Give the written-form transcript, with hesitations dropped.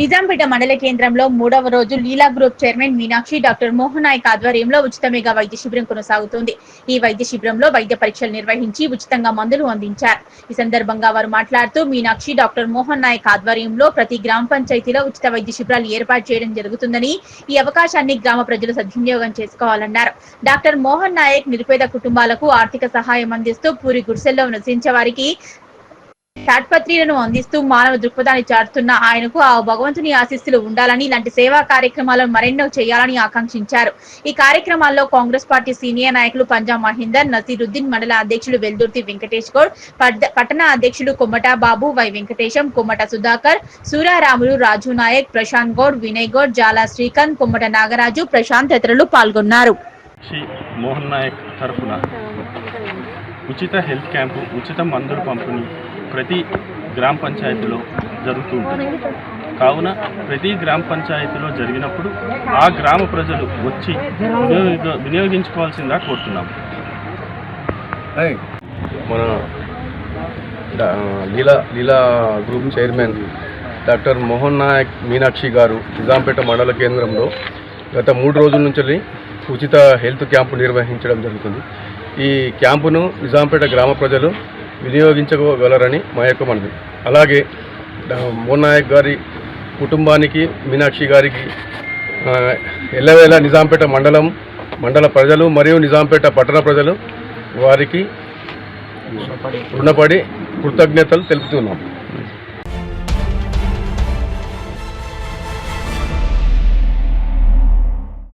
నిజాంపేట మండల కేంద్రంలో 3వ రోజు Leela group chairman Meenakshi doctor Mohan Nayak ఆధ్వర్యంలో ఉచిత మెగా వైద్య శిబిరం కొనసాగుతుంది. ఈ వైద్య శిబిరంలో వైద్య పరీక్షలు నిర్వహించి ఉచితంగా మందులు అందించారు. ఈ సందర్భంగా వారు మాట్లాడుతూ మీనాక్షి డాక్టర్ మోహన్ నాయక్ ఆధ్వర్యంలో ప్రతి గ్రామ పంచాయతీలో ఉచిత వైద్య శిబిరాలు ఏర్పాటు చేయడం జరుగుతుందని, ఈ అవకాశాన్ని గ్రామ ప్రజలు సద్వినియోగం చేసుకోవాలన్నారు. డాక్టర్ మోహన్ నాయక్ నిరుపేద కుటుంబాలకు ఆర్థిక సహాయం అందిస్తూ పూరి గుడిసెల్లో నివసించే వారికి తాడ్పత్రులను అందిస్తూ మానవ దృక్పథాన్ని చాటుతున్న ఆయనకు ఆ భగవంతుని ఆశీస్సులు ఉండాలని, ఇలాంటి సేవా కార్యక్రమాలను మరెన్నో చేయాలని ఆకాంక్షించారు. ఈ కార్యక్రమాల్లో కాంగ్రెస్ పార్టీ సీనియర్ నాయకులు పంజా మహేందర్, నసీరుద్దీన్, మండల అధ్యక్షులు వెల్దుర్తి వెంకటేష్ గౌడ్, పట్టణ అధ్యక్షులు కొమ్మట బాబు, వై వెంకటేశం, కొమ్మట సుధాకర్, సూరారాములు, రాజు నాయక్, ప్రశాంత్ గౌడ్, వినయ్ గౌడ్, జాలా శ్రీకాంత్, కొమ్మట నాగరాజు, ప్రశాంత్ తదితరులు పాల్గొన్నారు. మోహన్ నాయక్ తరఫున ఉచిత హెల్త్ క్యాంపు, ఉచిత మందుల పంపిణీ ప్రతి గ్రామ పంచాయతీలో జరుగుతూ ఉంటుంది. కావున ప్రతి గ్రామ పంచాయతీలో జరిగినప్పుడు ఆ గ్రామ ప్రజలు వచ్చి వినియోగించుకోవాల్సిందిగా కోరుతున్నాము. మన Leela group chairman doctor Mohan Nayak Meenakshi garu Nizampet మండల కేంద్రంలో గత 3 రోజుల నుంచి ఉచిత హెల్త్ క్యాంపు నిర్వహించడం జరుగుతుంది. ఈ క్యాంపును నిజాంపేట గ్రామ ప్రజలు వినియోగించగలరని మా యొక్క మనవి. అలాగే మోహన్ నాయక్ గారి కుటుంబానికి, మీనాక్షి గారికి ఎల్లవేళ నిజాంపేట మండల ప్రజలు మరియు నిజాంపేట పట్టణ ప్రజలు వారికి రుణపడి కృతజ్ఞతలు తెలుపుతున్నాం.